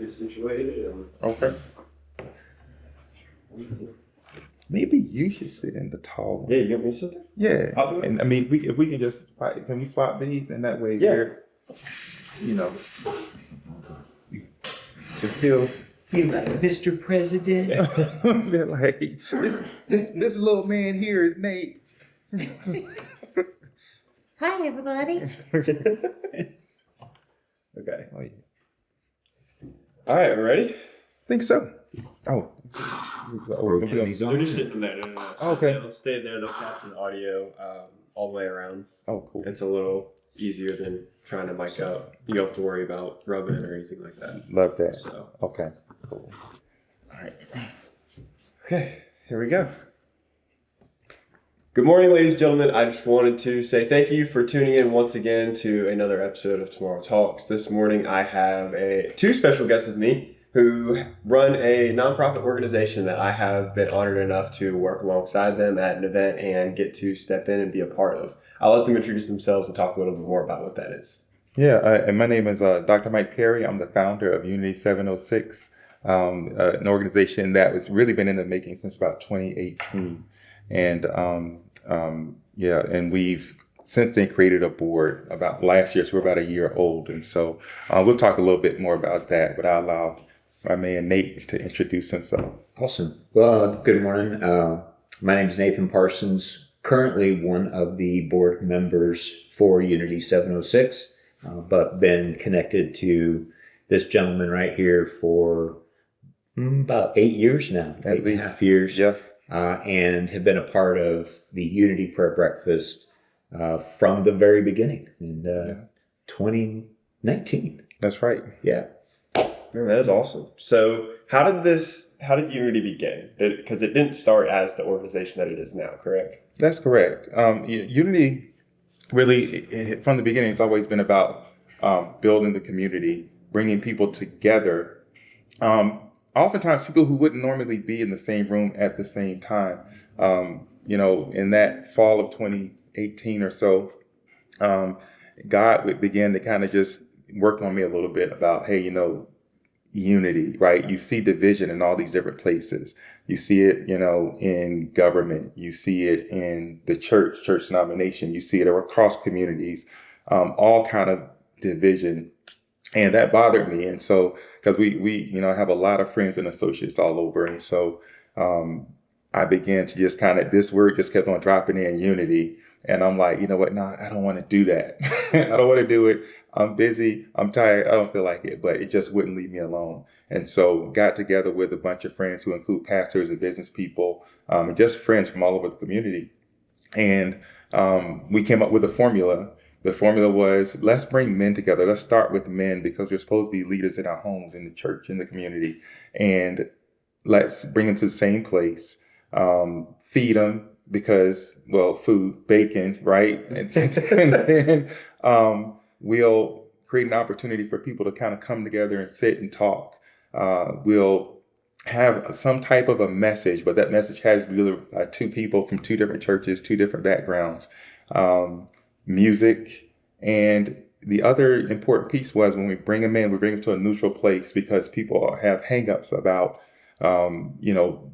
get situated. Okay. Maybe you should sit in the tall one. Yeah, you want me to sit there? Yeah. I'll do it. And I mean, if we can just can we swap these, and that way we're, it feels like Mr. President. they're like this little man here is Nate. Hi, everybody. Okay. Oh, yeah. All right, ready? Think so. Oh, We're putting these They're on. just sitting there. No. Oh, okay. They'll stay there. They'll capture the audio all the way around. Oh, cool. It's a little easier than trying to mic up. You don't have to worry about rubbing or anything like that. Love that. So, Okay. Cool. All right. okay, here we go. Good morning, ladies and gentlemen. I just wanted to say thank you for tuning in once again to another episode of TMRO Talks. This morning, I have two special guests with me who run a nonprofit organization that I have been honored enough to work alongside them at an event and get to step in and be a part of. I'll let them introduce themselves and talk a little bit more about what that is. Yeah, and my name is Dr. Mike Perry. I'm the founder of Unity 706, an organization that has really been in the making since about 2018. And and we've since then created a board about last year, so we're about a year old. And so we'll talk a little bit more about that, but I'll allow my man Nate to introduce himself. Awesome. Well, good morning. My name is Nathan Parsons, currently one of the board members for Unity 706, but been connected to this gentleman right here for about 8 years now, At least. 8.5 years. Yeah. And have been a part of the Unity Prayer Breakfast from the very beginning in 2019. That's right. Yeah. Man, that is awesome. So how did Unity begin? Because it didn't start as the organization that it is now, correct? That's correct. Unity really, from the beginning, it's always been about building the community, bringing people together. Oftentimes, people who wouldn't normally be in the same room at the same time. In that fall of 2018 or so, God began to kind of just work on me a little bit about, hey, unity, right? You see division in all these different places. You see it, in government. You see it in the church denomination. You see it across communities, all kind of division. And that bothered me. And so, because we have a lot of friends and associates all over. And so I began to just this word just kept on dropping in, unity. And I'm like, you know what? No, I don't want to do that. I don't want to do it. I'm busy. I'm tired. I don't feel like it, but it just wouldn't leave me alone. And so got together with a bunch of friends who include pastors and business people, and just friends from all over the community. And we came up with a formula. The formula was, let's bring men together. Let's start with men because we're supposed to be leaders in our homes, in the church, in the community. And let's bring them to the same place, feed them because, food, bacon, right? And then we'll create an opportunity for people to kind of come together and sit and talk. We'll have some type of a message, but that message has to be two people from two different churches, two different backgrounds. Music, and the other important piece was when we bring them in, we bring them to a neutral place because people have hangups about,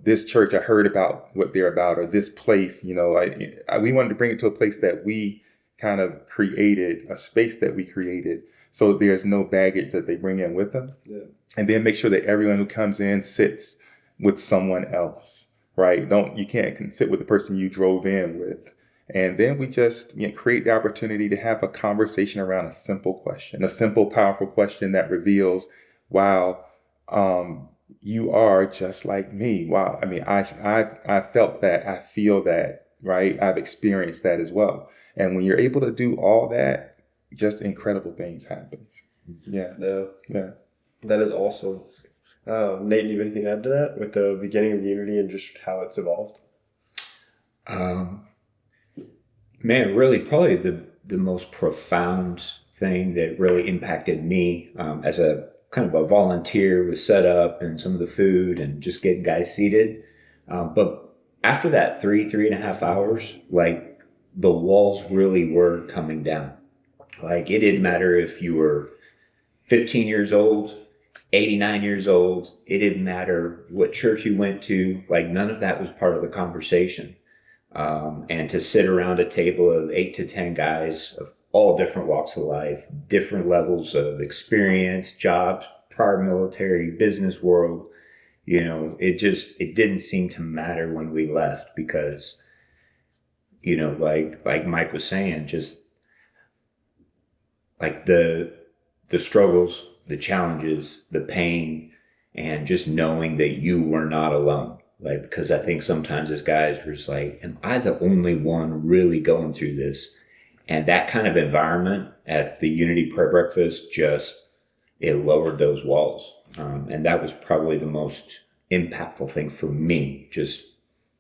this church, I heard about what they're about, or this place, we wanted to bring it to a place that we kind of created, a space that we created, so there's no baggage that they bring in with them. Yeah. And then make sure that everyone who comes in sits with someone else, right? You can't sit with the person you drove in with. And then we just create the opportunity to have a conversation around a simple question, a simple, powerful question that reveals, wow, you are just like me. Wow. I mean, I felt that. I feel that, right? I've experienced that as well. And when you're able to do all that, just incredible things happen. Yeah. Yeah. That is awesome. Nate, do you have anything to add to that with the beginning of Unity and just how it's evolved? Man, really, probably the most profound thing that really impacted me as a kind of a volunteer with setup and some of the food and just getting guys seated. But after that 3.5 hours, the walls really were coming down. It didn't matter if you were 15 years old, 89 years old. It didn't matter what church you went to. Like, none of that was part of the conversation. And to sit around a table of 8 to 10 guys of all different walks of life, different levels of experience, jobs, prior military, business world, it didn't seem to matter when we left because, like Mike was saying, just like the struggles, the challenges, the pain, and just knowing that you were not alone. Like, because I think sometimes as guys, we're just like, am I the only one really going through this? And that kind of environment at the Unity Prayer Breakfast it lowered those walls. And that was probably the most impactful thing for me, just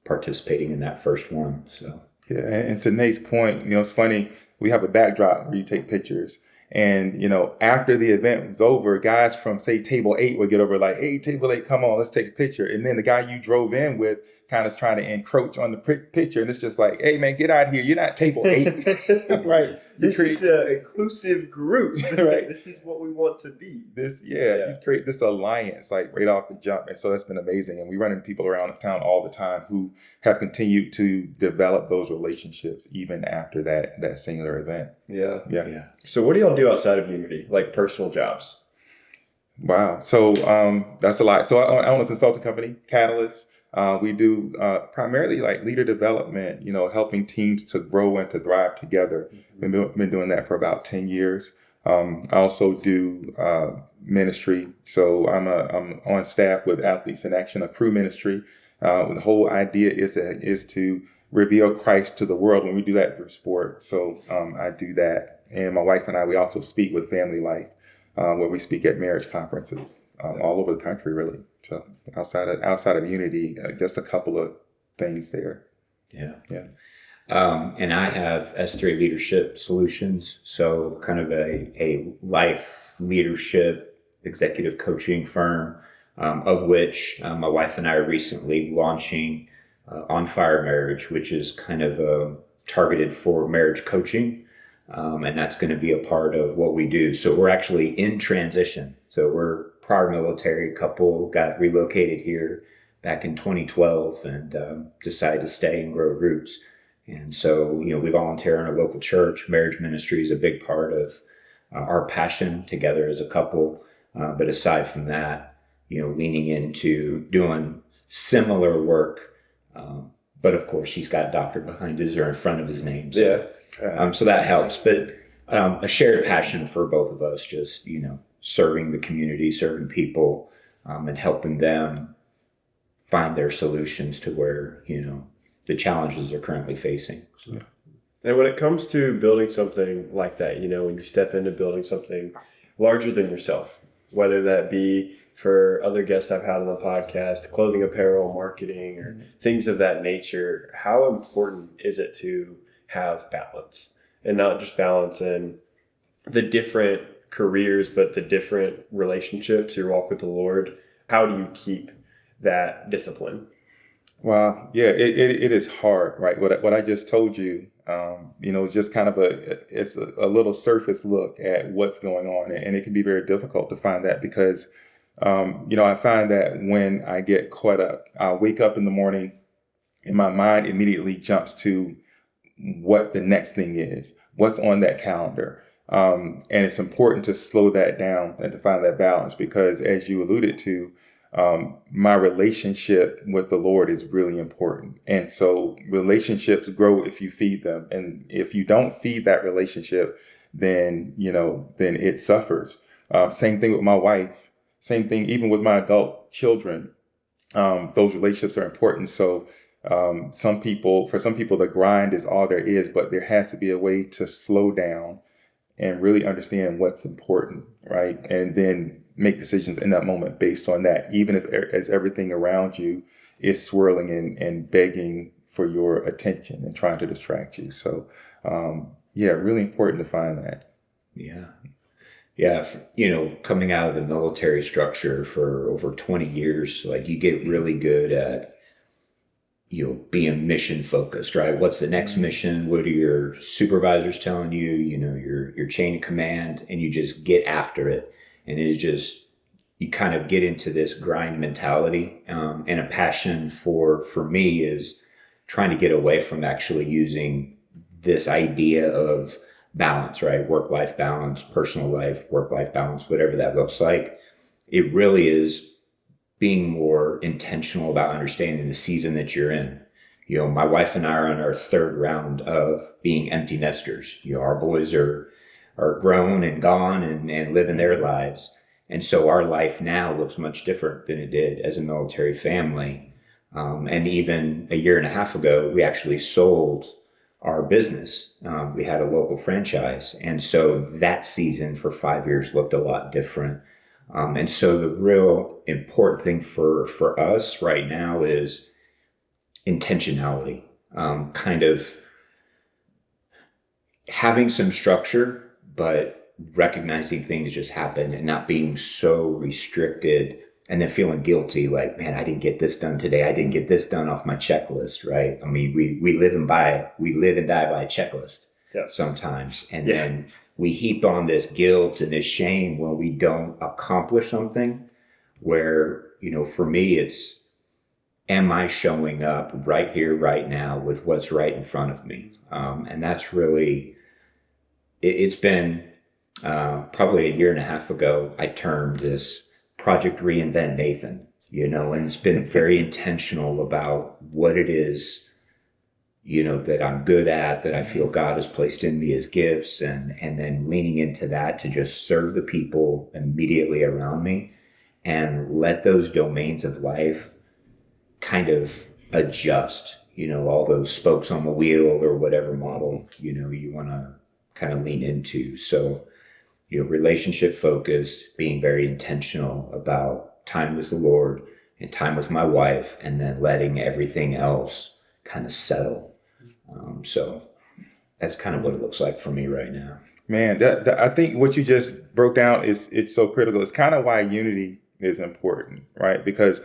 participating in that first one. So. Yeah, and to Nate's point, it's funny, we have a backdrop where you take pictures. And, after the event was over, guys from, say, table 8 would get over like, hey, table 8, come on, let's take a picture. And then the guy you drove in with kind of is trying to encroach on the picture. And it's just like, hey, man, get out of here. You're not table 8. Right. This is an inclusive group. Right. This is what we want to be. You create this alliance like right off the jump. And so that's been amazing. And we run into people around the town all the time who have continued to develop those relationships even after that singular event. Yeah. So what do y'all do outside of Unity, like personal jobs? Wow. So that's a lot. So I own a consulting company, Catalyst. We do primarily like leader development, helping teams to grow and to thrive together. We've been doing that for about 10 years. I also do ministry. So I'm on staff with Athletes in Action, a crew ministry. The whole idea is to reveal Christ to the world when we do that through sport. So I do that. And my wife and I, we also speak with Family Life, where we speak at marriage conferences all over the country, really. So outside of Unity, just a couple of things there. Yeah. And I have S3 Leadership Solutions, so kind of a life leadership executive coaching firm, of which my wife and I are recently launching On Fire Marriage, which is kind of targeted for marriage coaching. And that's going to be a part of what we do. So we're actually in transition. So we're prior military couple, got relocated here back in 2012 and decided to stay and grow roots. And so, we volunteer in our local church. Marriage ministry is a big part of our passion together as a couple. But aside from that, leaning into doing similar work. But of course, he's got doctor behind his or in front of his name. So, so that helps. But a shared passion for both of us, just, serving the community, serving people, and helping them find their solutions to where, the challenges they're currently facing. So. And when it comes to building something like that, when you step into building something larger than yourself, whether that be for other guests I've had on the podcast, clothing, apparel, marketing, or things of that nature, how important is it to have balance? And not just balance in the different careers, but the different relationships, your walk with the Lord. How do you keep that discipline? Well, yeah, it is hard, right? What I just told you, it's just kind of it's a little surface look at what's going on. And it can be very difficult to find that because, I find that when I get caught up, I wake up in the morning and my mind immediately jumps to what the next thing is, what's on that calendar. And it's important to slow that down and to find that balance because as you alluded to, my relationship with the Lord is really important. And so relationships grow if you feed them. And if you don't feed that relationship, then it suffers. Same thing with my wife, same thing even with my adult children. Those relationships are important. So for some people, the grind is all there is, but there has to be a way to slow down and really understand what's important, right? And then make decisions in that moment based on that, even if as everything around you is swirling and begging for your attention and trying to distract you. So, really important to find that. Yeah. Coming out of the military structure for over 20 years, like you get really good at, being mission focused, right? What's the next mission? What are your supervisors telling you, your chain of command, and you just get after it. And it is just, you kind of get into this grind mentality, and a passion for me is trying to get away from actually using this idea of balance, right? Work-life balance, personal life, work-life balance, whatever that looks like. It really is being more intentional about understanding the season that you're in. You know, my wife and I are on our third round of being empty nesters. You know, our boys are grown and gone and living their lives. And so our life now looks much different than it did as a military family. And even a year and a half ago, we actually sold our business. We had a local franchise. And so that season for 5 years looked a lot different. And so the real important thing for us right now is intentionality, kind of having some structure, but recognizing things just happen and not being so restricted and then feeling guilty, like, man, I didn't get this done today. I didn't get this done off my checklist, right? I mean, we live and die by a checklist sometimes. And then we heap on this guilt and this shame when we don't accomplish something where, you know, for me, it's, am I showing up right here, right now with what's right in front of me? And that's really, it's been probably a year and a half ago, I termed this Project Reinvent Nathan, you know, and it's been very intentional about what it is, you know, that I'm good at, that I feel God has placed in me as gifts, and then leaning into that to just serve the people immediately around me and let those domains of life kind of adjust, you know, all those spokes on the wheel or whatever model, you know, you want to kind of lean into. So, you know, relationship focused, being very intentional about time with the Lord and time with my wife, and then letting everything else kind of settle. So that's kind of what it looks like for me right now. Man, that I think what you just broke down it's so critical. It's kind of why unity is important, right? Because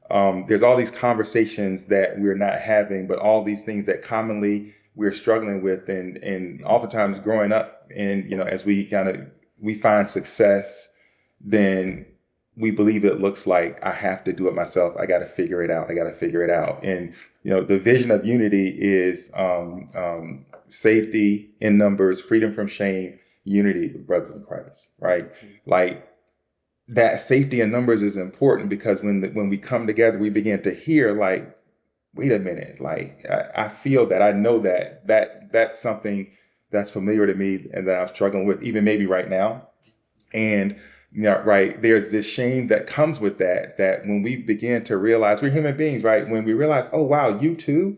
there's all these conversations that we're not having, but all these things that commonly we're struggling with, and oftentimes growing up, and you know, as we find success, then we believe it looks like I have to do it myself. I got to figure it out. And you know, the vision of unity is safety in numbers, freedom from shame, unity with brothers in Christ, right? Like that safety in numbers is important because when we come together, we begin to hear like, wait a minute, like I feel that, I know that's something that's familiar to me and that I'm struggling with even maybe right now. And you know, right, there's this shame that comes with that when we begin to realize we're human beings, right? When we realize, oh, wow, you too,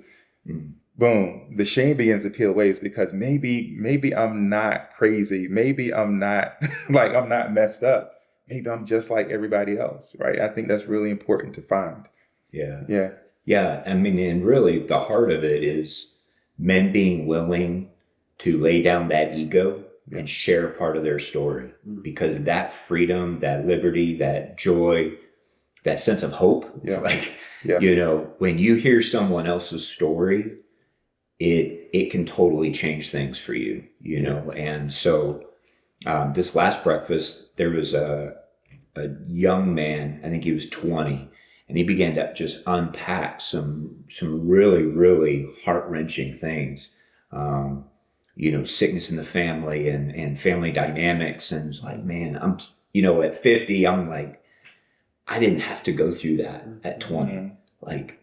boom, the shame begins to peel away. It's because maybe I'm not crazy. Maybe I'm not like, I'm not messed up. Maybe I'm just like everybody else, right? I think that's really important to find. Yeah. Yeah. Yeah. I mean, and really the heart of it is men being willing to lay down that ego and share part of their story, because that freedom, that liberty, that joy, that sense of hope, you know, when you hear someone else's story, it can totally change things for you, you know? And so this last breakfast, there was a young man, I think he was 20, and he began to just unpack some really, really heart-wrenching things. You know, sickness in the family and family dynamics. And it's like, man, I'm, you know, at 50, I'm like, I didn't have to go through that at 20. Like,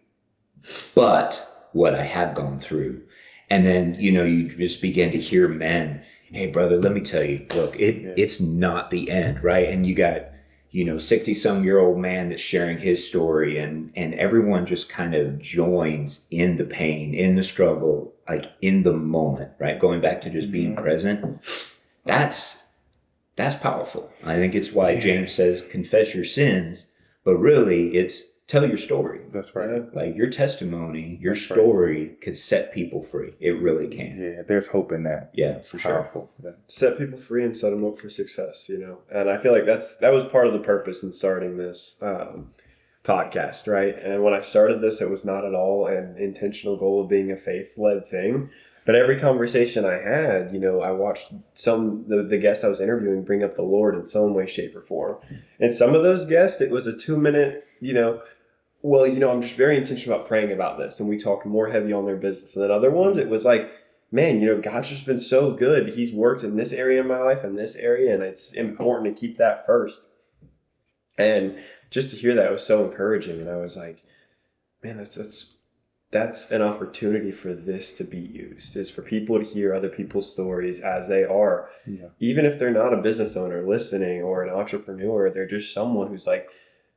but what I have gone through. And then, you know, you just begin to hear men, hey, brother, let me tell you, look, it's not the end, right? And you got, you know, 60-some-year-old man that's sharing his story, and everyone just kind of joins in the pain, in the struggle, like in the moment, right? Going back to just being present. That's powerful. I think it's why James says, confess your sins, but really it's tell your story. That's right. Like your testimony, your story could set people free. It really can. Yeah, there's hope in that. Yeah, for Powerful. sure. Yeah. Set people free and set them up for success, you know. And I feel like that was part of the purpose in starting this podcast, right? And when I started this, it was not at all an intentional goal of being a faith-led thing. But every conversation I had, I watched the guest I was interviewing bring up the Lord in some way, shape, or form. And some of those guests, it was a 2 minute, well, I'm just very intentional about praying about this. And we talked more heavy on their business. And then other ones, it was like, man, God's just been so good. He's worked in this area of my life and this area, and it's important to keep that first. And just to hear that was so encouraging. And I was like, man, that's an opportunity for this to be used, is for people to hear other people's stories as they are. Yeah. Even if they're not a business owner listening or an entrepreneur, they're just someone who's like,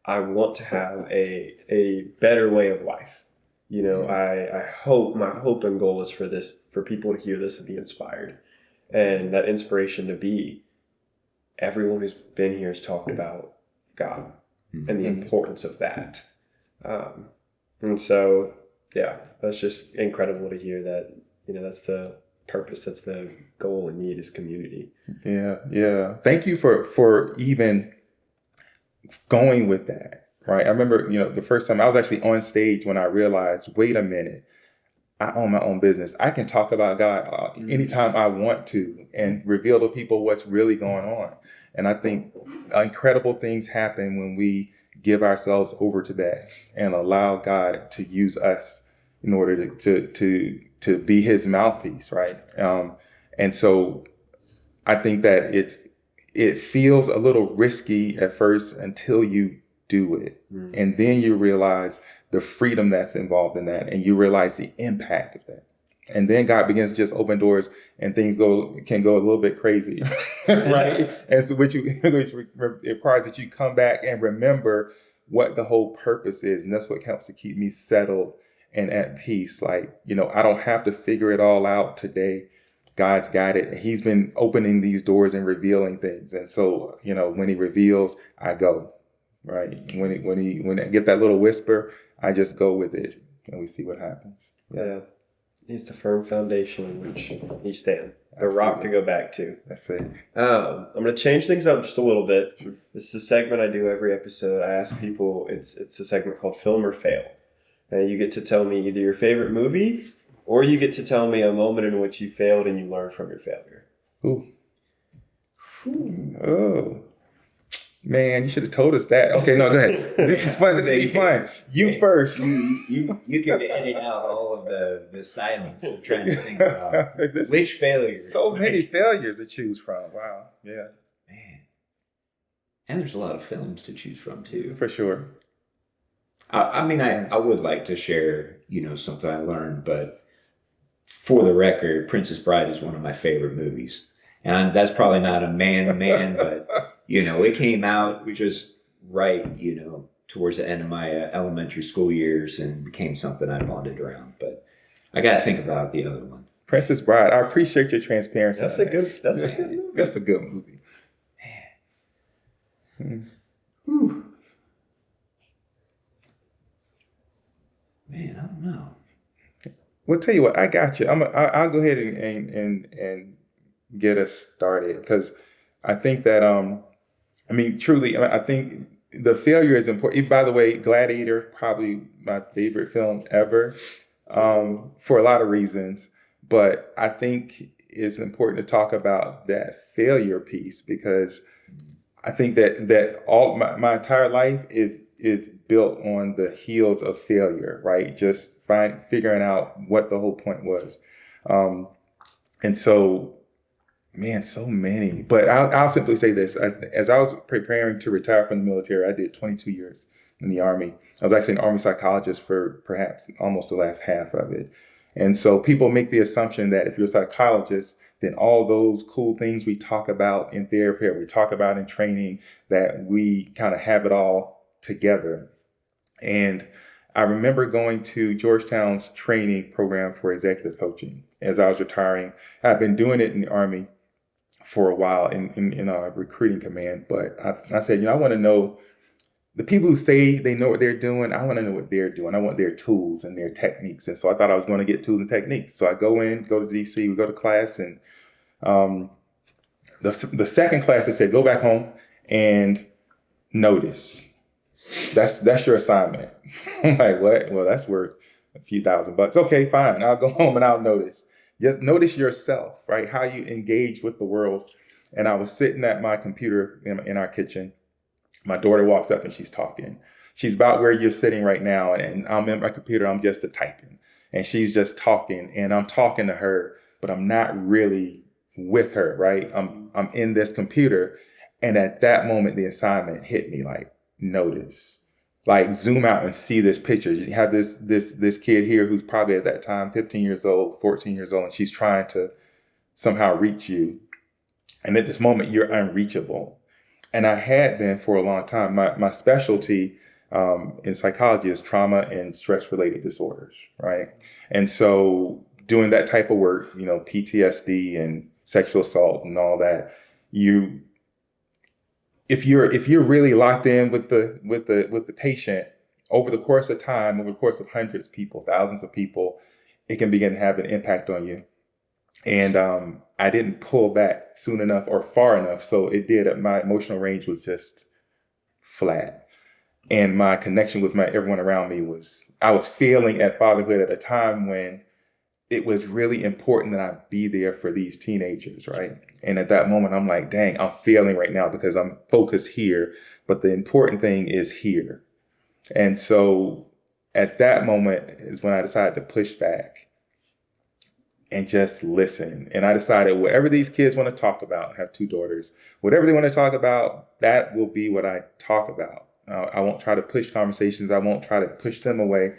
I want to have a better way of life. I hope, my hope and goal is for people to hear this and be inspired. And that inspiration to be, everyone who's been here has talked about God and the importance of that. And so, yeah, that's just incredible to hear that, that's the purpose, that's the goal and need, is community. Yeah. Thank you for even going with that, right? I remember, the first time I was actually on stage when I realized, wait a minute, I own my own business. I can talk about God anytime I want to and reveal to people what's really going on. And I think incredible things happen when we give ourselves over to that and allow God to use us in order to be his mouthpiece, right? And so I think that it feels a little risky at first until you do it. And then you realize the freedom that's involved in that, and you realize the impact of that. And then God begins to just open doors, and things can go a little bit crazy, right? And so which requires that you come back and remember what the whole purpose is. And that's what helps to keep me settled and at peace. Like, I don't have to figure it all out today. God's got it. He's been opening these doors and revealing things. And so, when he reveals, I go, right? When I get that little whisper, I just go with it and we see what happens. Yeah. He's the firm foundation on which you stand. The Absolutely. Rock to go back to. That's it. I'm going to change things up just a little bit. Sure. This is a segment I do every episode. I ask people, it's a segment called Film or Fail. And you get to tell me either your favorite movie, or you get to tell me a moment in which you failed and you learned from your failure. Ooh. Oh. Man, you should have told us that. Okay, no, go ahead. This is fun. This is fun. You first. You can edit out all of the silence. I'm trying to think about which failure. So many failures to choose from. Wow. Yeah. Man. And there's a lot of films to choose from too. For sure. I would like to share, something I learned, but for the record, Princess Bride is one of my favorite movies. And that's probably not a man, but it came out just right, towards the end of my elementary school years, and became something I bonded around. But I got to think about the other one. Princess Bride. I appreciate your transparency. That's a good movie. That's a good movie. Man. Man, I don't know. Well, tell you what, I got you. I'll go ahead and get us started, because I think that truly, I think the failure is important. By the way, Gladiator, probably my favorite film ever, for a lot of reasons. But I think it's important to talk about that failure piece, because I think that all my entire life is built on the heels of failure, right? Just figuring out what the whole point was. And so, man, so many. But I'll simply say this. As I was preparing to retire from the military, I did 22 years in the Army. I was actually an Army psychologist for perhaps almost the last half of it. And so people make the assumption that if you're a psychologist, then all those cool things we talk about in therapy, or we talk about in training, that we kind of have it all together. And I remember going to Georgetown's training program for executive coaching as I was retiring. I've been doing it in the Army for a while in a recruiting command, but I said, I want to know the people who say they know what they're doing. I want to know what they're doing. I want their tools and their techniques. And so I thought I was going to get tools and techniques. So I go to DC, we go to class, and the second class they said, go back home and notice. That's your assignment. I'm like, what? Well, that's worth a few $1,000. Okay, fine. I'll go home and I'll notice. Just notice yourself, right? How you engage with the world. And I was sitting at my computer in our kitchen. My daughter walks up and she's talking. She's about where you're sitting right now. And I'm in my computer, I'm just typing. And she's just talking. And I'm talking to her, but I'm not really with her, right? I'm in this computer. And at that moment, the assignment hit me like, notice. Like zoom out and see this picture. You have this kid here who's probably at that time 15 years old, 14 years old, and she's trying to somehow reach you. And at this moment, you're unreachable. And I had been for a long time. My specialty in psychology is trauma and stress related disorders, right? And so doing that type of work, PTSD and sexual assault and all that, if you're really locked in with the patient over the course of time, over the course of hundreds of people, thousands of people, it can begin to have an impact on you. And I didn't pull back soon enough or far enough, so it did. My emotional range was just flat, and my connection with everyone around me I was failing at fatherhood at a time when it was really important that I be there for these teenagers, right? And at that moment, I'm like, dang, I'm failing right now because I'm focused here, but the important thing is here. And so at that moment is when I decided to push back and just listen. And I decided whatever these kids want to talk about, I have 2 daughters, whatever they want to talk about, that will be what I talk about. I won't try to push conversations. I won't try to push them away.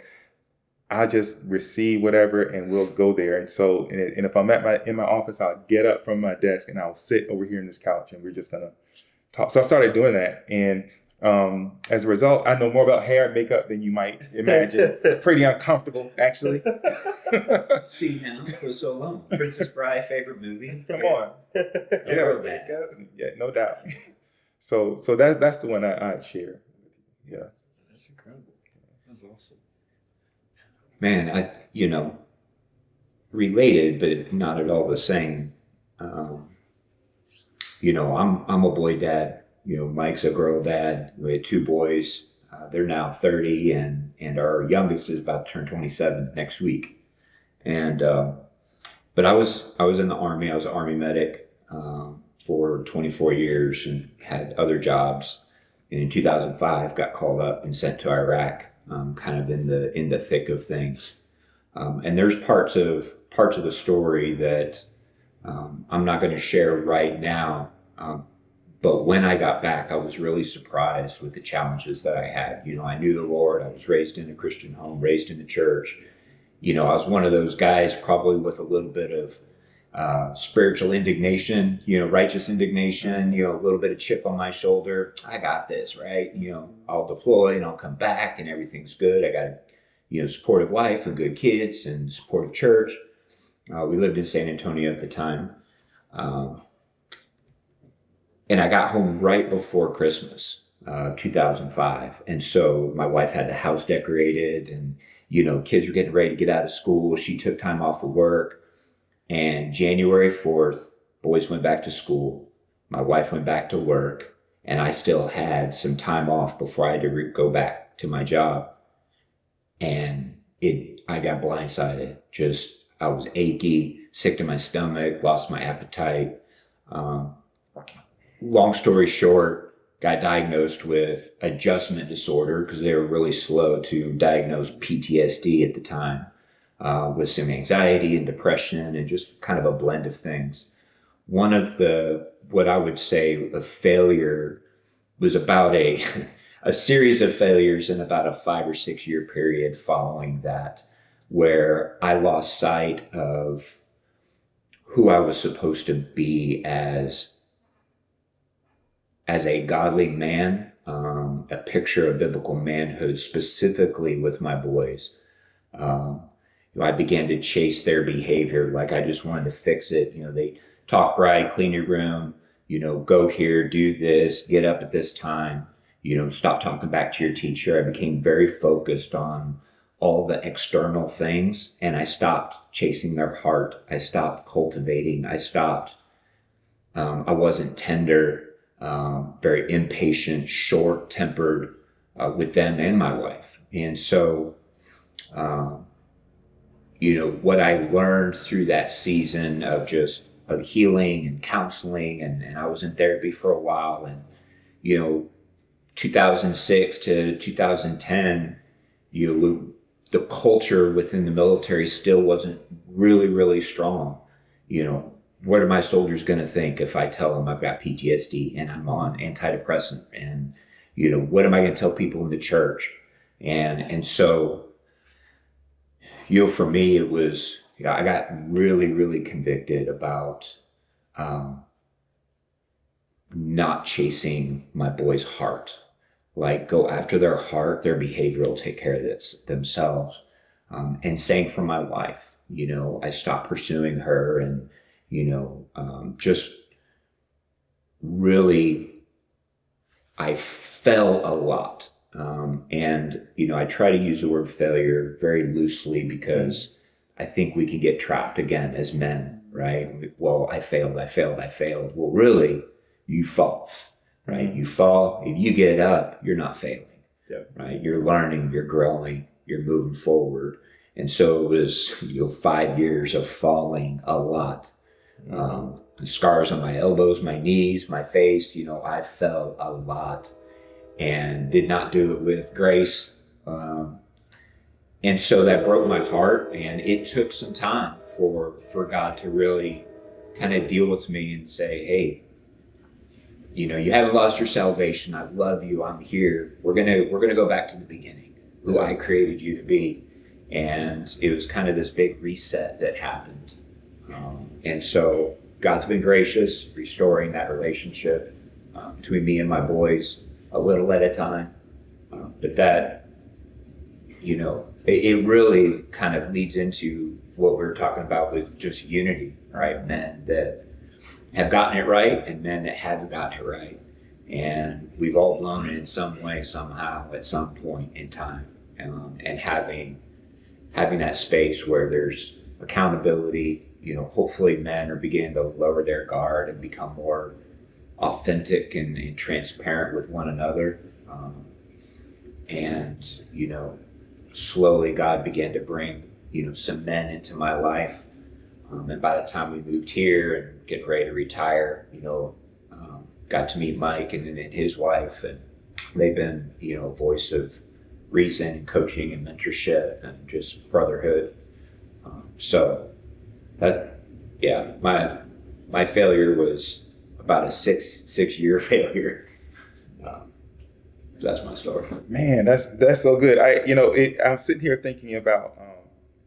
I'll just receive whatever and we'll go there. And so, and if I'm in my office, I'll get up from my desk and I'll sit over here in this couch and we're just going to talk. So I started doing that. And as a result, I know more about hair and makeup than you might imagine. It's pretty uncomfortable, actually. See now for so long. Princess Bride, favorite movie. Come on. Yeah, no doubt. So that's the one I'd share. Yeah. That's incredible. That's awesome. Man, related, but not at all the same. I'm a boy dad. Mike's a girl dad. We had 2 boys. They're now 30, and our youngest is about to turn 27 next week. And but I was in the Army. I was an Army medic for 24 years and had other jobs. And in 2005, got called up and sent to Iraq. Kind of in the thick of things, and there's parts of the story that I'm not going to share right now. But when I got back, I was really surprised with the challenges that I had. I knew the Lord. I was raised in a Christian home, raised in the church. I was one of those guys probably with a little bit of spiritual indignation, righteous indignation, a little bit of chip on my shoulder. I got this, right? I'll deploy and I'll come back and everything's good. I got a, supportive wife and good kids and supportive church. We lived in San Antonio at the time. And I got home right before Christmas, 2005. And so my wife had the house decorated and, kids were getting ready to get out of school. She took time off of work. And January 4th, boys went back to school. My wife went back to work. And I still had some time off before I had to go back to my job. And I got blindsided. I was achy, sick to my stomach, lost my appetite. Long story short, got diagnosed with adjustment disorder because they were really slow to diagnose PTSD at the time. With some anxiety and depression and just kind of a blend of things. One of what I would say a failure was about a series of failures in about a 5 or 6 year period following that, where I lost sight of who I was supposed to be as a godly man, a picture of biblical manhood, specifically with my boys. I began to chase their behavior. Like I just wanted to fix it. They talk right, clean your room, go here, do this, get up at this time, stop talking back to your teacher. I became very focused on all the external things and I stopped chasing their heart. I stopped cultivating. I wasn't tender, very impatient, short-tempered with them and my wife. And so, what I learned through that season of healing and counseling, and I was in therapy for a while, and, 2006 to 2010, the culture within the military still wasn't really, really strong. What are my soldiers going to think if I tell them I've got PTSD and I'm on antidepressant? And, what am I going to tell people in the church? And so, for me, it was, I got really, really convicted about not chasing my boys' heart. Like, go after their heart, their behavior will take care of this themselves. And same for my wife. I stopped pursuing her, and, just really, I fell a lot. And, I try to use the word failure very loosely because I think we can get trapped again as men, right? Well, I failed. Well, really, you fall, right? You fall. If you get up, you're not failing, right? You're learning, you're growing, you're moving forward. And so it was, 5 years of falling a lot. The scars on my elbows, my knees, my face, I fell a lot and did not do it with grace. And so that broke my heart, and it took some time for God to really kind of deal with me and say, hey, you haven't lost your salvation. I love you. I'm here. We're gonna go back to the beginning, who I created you to be. And it was kind of this big reset that happened. And so God's been gracious, restoring that relationship between me and my boys a little at a time. But that, it really kind of leads into what we were talking about with just unity, right? Men that have gotten it right and men that haven't gotten it right. And we've all blown it in some way, somehow, at some point in time. And having that space where there's accountability, hopefully men are beginning to lower their guard and become more authentic and transparent with one another. And, slowly God began to bring, some men into my life. And by the time we moved here and getting ready to retire, got to meet Mike and his wife, and they've been, a voice of reason and coaching and mentorship and just brotherhood. So that, my failure was about a six-year failure. That's my story. Man, that's so good. I'm sitting here thinking about,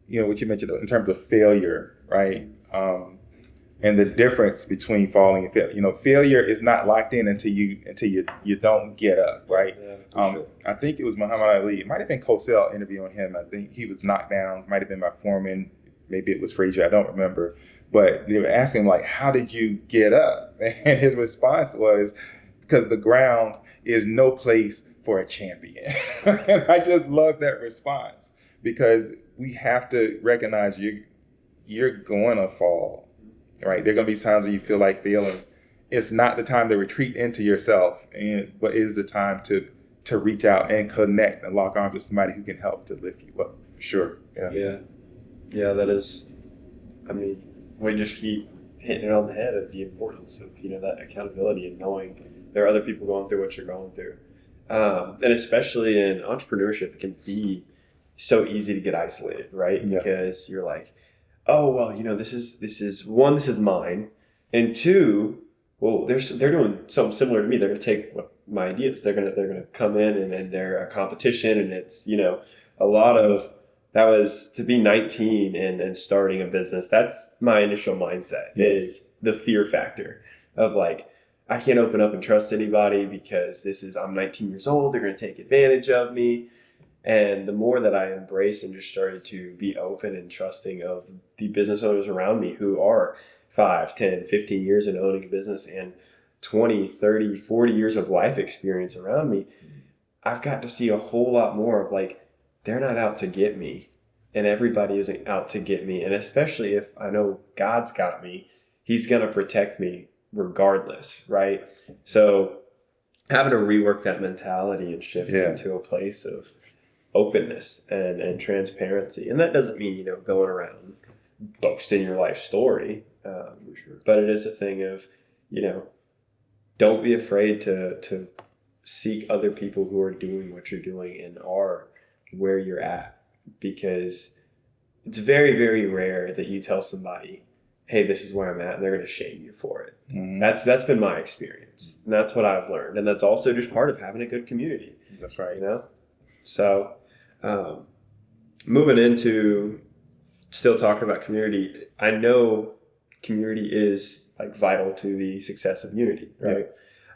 what you mentioned in terms of failure, right? And the difference between falling and failure. Failure is not locked in until you don't get up, right? Yeah, sure. I think it was Muhammad Ali. It might have been Cosell interviewing him. I think he was knocked down. Might have been by Foreman. Maybe it was Frazier. I don't remember. But they were asking him, like, how did you get up? And his response was, because the ground is no place for a champion. And I just love that response, because we have to recognize you're going to fall, right? There are going to be times when you feel like failing. It's not the time to retreat into yourself, but it is the time to reach out and connect and lock arms with somebody who can help to lift you up, for sure. Yeah, that is, we just keep hitting it on the head of the importance of, that accountability and knowing there are other people going through what you're going through. And especially in entrepreneurship, it can be so easy to get isolated, right? Yeah. Because you're like, oh, well, this is one, this is mine. And two, well, they're doing something similar to me. They're going to take my ideas. They're going to come in and they're a competition. And it's, a lot of, that was to be 19 and starting a business. That's my initial mindset. Yes. Is the fear factor of like, I can't open up and trust anybody because I'm 19 years old. They're going to take advantage of me. And the more that I embraced and just started to be open and trusting of the business owners around me who are 5, 10, 15 years in owning a business and 20, 30, 40 years of life experience around me, I've got to see a whole lot more of like, they're not out to get me and everybody isn't out to get me. And especially if I know God's got me, he's going to protect me regardless, right? So having to rework that mentality and shift into a place of openness and transparency. And that doesn't mean, going around boasting your life story. For sure. But it is a thing of, don't be afraid to seek other people who are doing what you're doing and are where you're at, because it's very, very rare that you tell somebody, hey, this is where I'm at, and they're going to shame you for it. Mm-hmm. That's been my experience, and that's what I've learned, and that's also just part of having a good community. That's right. So moving into still talking about community, I know community is like vital to the success of Unity, right?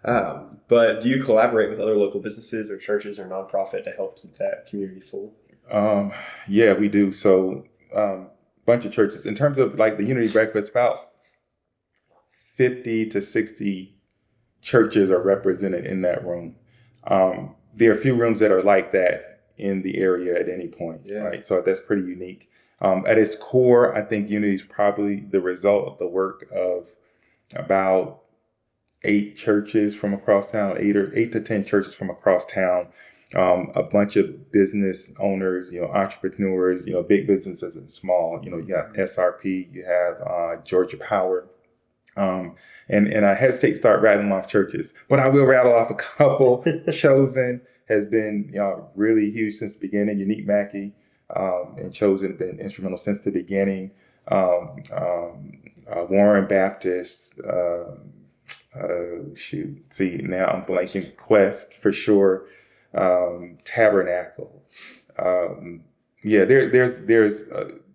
Yeah. But do you collaborate with other local businesses or churches or nonprofit to help keep that community full? Yeah, we do. So bunch of churches. In terms of like the Unity Breakfast, about 50 to 60 churches are represented in that room. There are a few rooms that are like that in the area at any point, right? So that's pretty unique. At its core, I think Unity is probably the result of the work of about 8 churches from across town, 8 to 10 churches from across town, a bunch of business owners, entrepreneurs, big businesses and small. You got SRP, you have Georgia Power, and I hesitate to start rattling off churches, but I will rattle off a couple. Chosen has been really huge since the beginning. Unique Mackey and Chosen have been instrumental since the beginning. Warren Baptist. Now I'm blanking. Quest for sure. Tabernacle. There's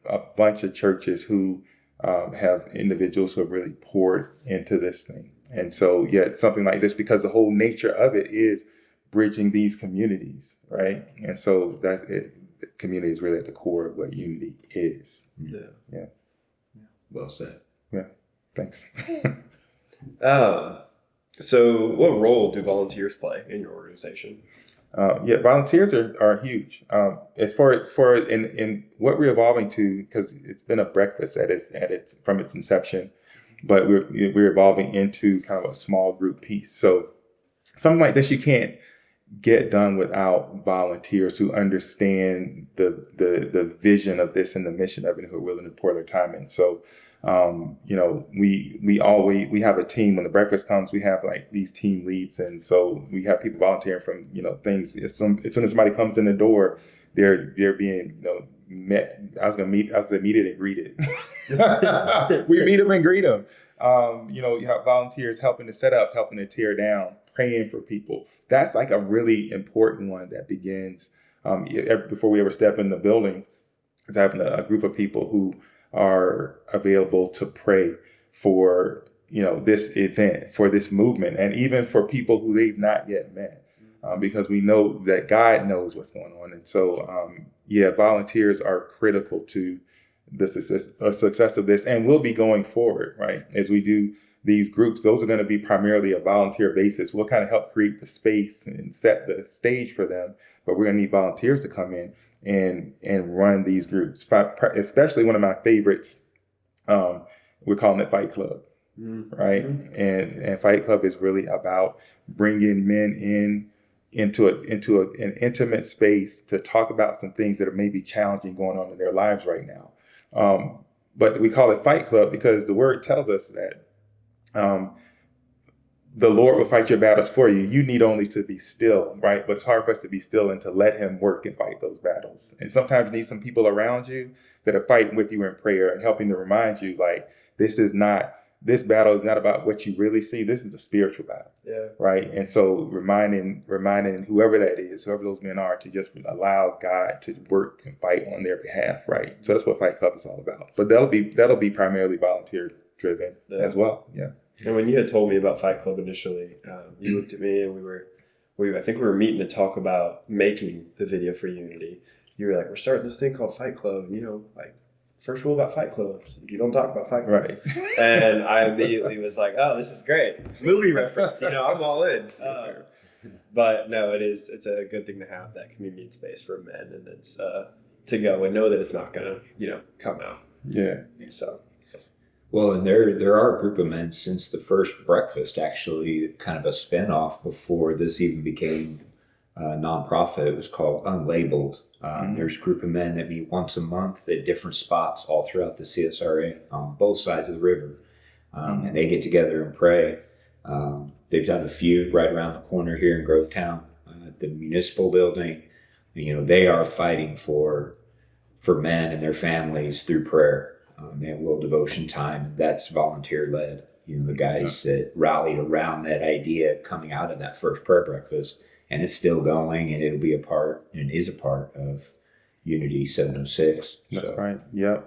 a bunch of churches who have individuals who have really poured into this thing. And so, it's something like this, because the whole nature of it is bridging these communities, right? And so the community is really at the core of what Unity is. Yeah. Well said. Yeah. Thanks. So what role do volunteers play in your organization? Volunteers are huge. As far as in what we're evolving to, because it's been a breakfast at its from its inception, but we're evolving into kind of a small group piece. So something like this you can't get done without volunteers who understand the vision of this and the mission of it, who are willing to pour their time in. So we have a team. When the breakfast comes, we have like these team leads, and so we have people volunteering from things. As soon as somebody comes in the door, they're being met. I was meet it and greet it. We meet them and greet them. You have volunteers helping to set up, helping to tear down, praying for people. That's like a really important one that begins before we ever step in the building. Is having a group of people who are available to pray for this event, for this movement, and even for people who they've not yet met, because we know that God knows what's going on. And so volunteers are critical to the success of this, and will be going forward, right? As we do these groups, those are going to be primarily a volunteer basis. We'll kind of help create the space and set the stage for them, but we're going to need volunteers to come in and run these groups. Especially one of my favorites, we're calling it Fight Club, right? And Fight Club is really about bringing men into an intimate space to talk about some things that are maybe challenging going on in their lives right now. But we call it Fight Club because the word tells us that the Lord will fight your battles for you. You need only to be still, right? But it's hard for us to be still and to let him work and fight those battles. And sometimes you need some people around you that are fighting with you in prayer and helping to remind you, like, this battle is not about what you really see. This is a spiritual battle, right? And so reminding whoever that is, whoever those men are, to just allow God to work and fight on their behalf, right? So that's what Fight Club is all about. But that'll be primarily volunteer driven as well, yeah. And when you had told me about Fight Club initially, you looked at me and I think we were meeting to talk about making the video for Unity. You were like, we're starting this thing called Fight Club. First rule about Fight Clubs, you don't talk about Fight Club. Right. And I immediately was like, oh, this is great. Movie reference, I'm all in. But no, it's a good thing to have that community space for men, and it's to go and know that it's not going to, come out. Yeah. So. Well, and there are a group of men since the first breakfast, actually, kind of a spinoff before this even became nonprofit. It was called Unlabeled. There's a group of men that meet once a month at different spots all throughout the CSRA on both sides of the river. And they get together and pray. They've done a few right around the corner here in Grovetown, the municipal building. They are fighting for men and their families through prayer. They have a little devotion time that's volunteer led. The guys that rallied around that idea coming out of that first prayer breakfast, and it's still going, and it'll be a part and is a part of Unity 706. That's right. Yeah.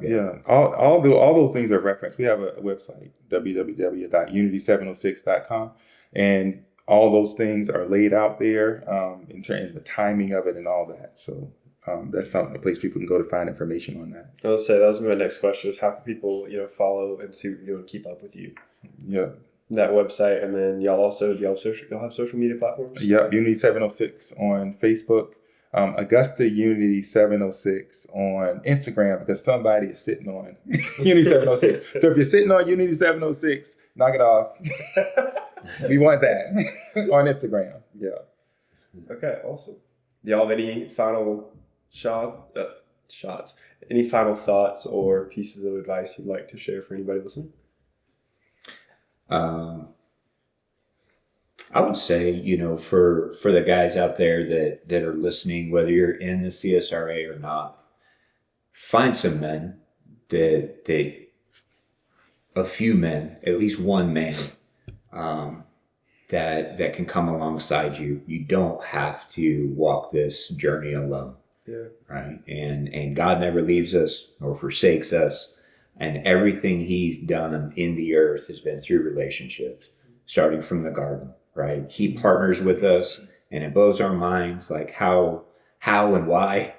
All those things are referenced. We have a website, www.unity706.com, and all those things are laid out there in terms of the timing of it and all that. So that's a place people can go to find information on that. I was say that was my next question: is how can people follow and see what you're doing, keep up with you? Yeah. That website, and then y'all have social media platforms? Yep, Unity 706 on Facebook. Augusta Unity 706 on Instagram, because somebody is sitting on Unity 706. So if you're sitting on Unity 706, knock it off. We want that on Instagram. Yeah. Okay, awesome. Do y'all have any final shots? Any final thoughts or pieces of advice you'd like to share for anybody listening? I would say, for the guys out there that are listening, whether you're in the CSRA or not, find some men a few men, at least one man, that can come alongside you. You don't have to walk this journey alone. Yeah. Right. And God never leaves us or forsakes us. And everything he's done in the earth has been through relationships, starting from the garden. Right. He partners with us, and it blows our minds, like how and why,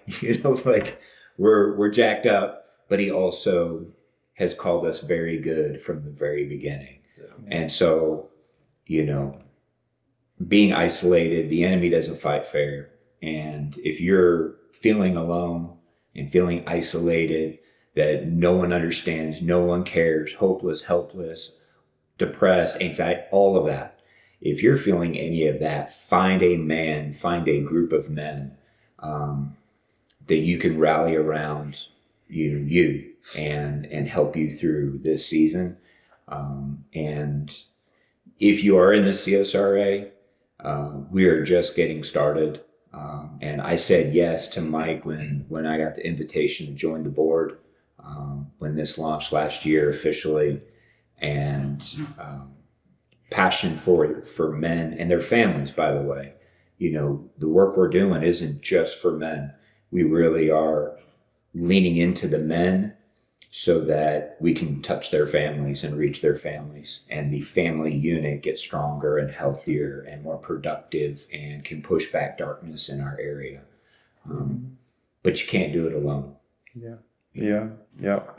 like we're jacked up, but he also has called us very good from the very beginning. Yeah. And so, being isolated, the enemy doesn't fight fair. And if you're feeling alone and feeling isolated, that no one understands, no one cares, hopeless, helpless, depressed, anxiety, all of that. If you're feeling any of that, find a group of men that you can rally around you and help you through this season. And if you are in the CSRA, we are just getting started. And I said yes to Mike when I got the invitation to join the board when this launched last year officially. And passion for men and their families, by the way. The work we're doing isn't just for men. We really are leaning into the men so that we can touch their families and reach their families, and the family unit gets stronger and healthier and more productive and can push back darkness in our area. But you can't do it alone. Yeah.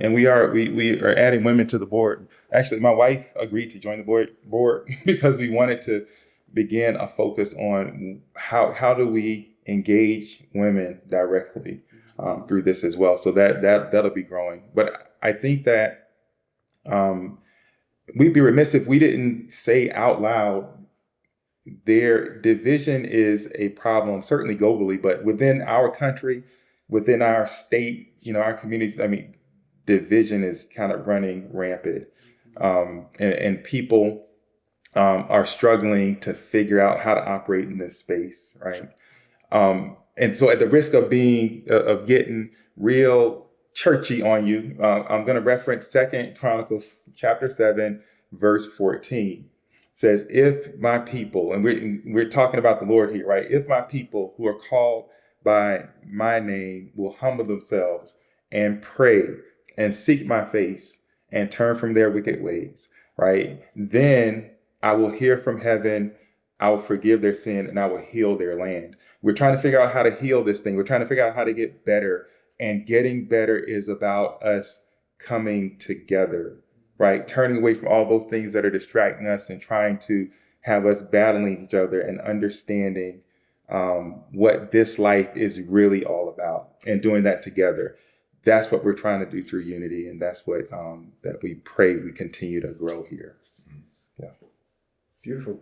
And we are adding women to the board. Actually, my wife agreed to join the board because we wanted to begin a focus on how do we engage women directly through this as well. So that'll be growing. But I think that we'd be remiss if we didn't say out loud, their division is a problem, certainly globally, but within our country, within our state, our communities, division is kind of running rampant. And people are struggling to figure out how to operate in this space, right? And so at the risk of getting real churchy on you, I'm going to reference 2 Chronicles chapter 7, verse 14. It says, if my people, and we're talking about the Lord here, right? If my people who are called by my name will humble themselves and pray and seek my face and turn from their wicked ways, right? Then I will hear from heaven, I will forgive their sin, and I will heal their land. We're trying to figure out how to heal this thing. We're trying to figure out how to get better. And getting better is about us coming together, right? Turning away from all those things that are distracting us and trying to have us battling each other and understanding what this life is really all about, and doing that together. That's what we're trying to do through Unity, and that's what that we pray we continue to grow here. Yeah. Beautiful.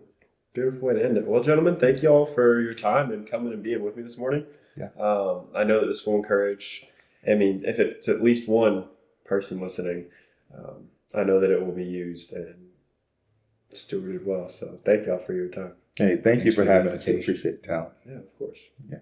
Beautiful way to end it. Well, gentlemen, thank you all for your time and coming and being with me this morning. Yeah. I know that this will encourage, I mean, if it's at least one person listening, I know that it will be used and stewarded well. So thank y'all for your time. Hey, thank you Thanks for for the having us. We invitation. appreciate the talent. Yeah, of course. Yeah.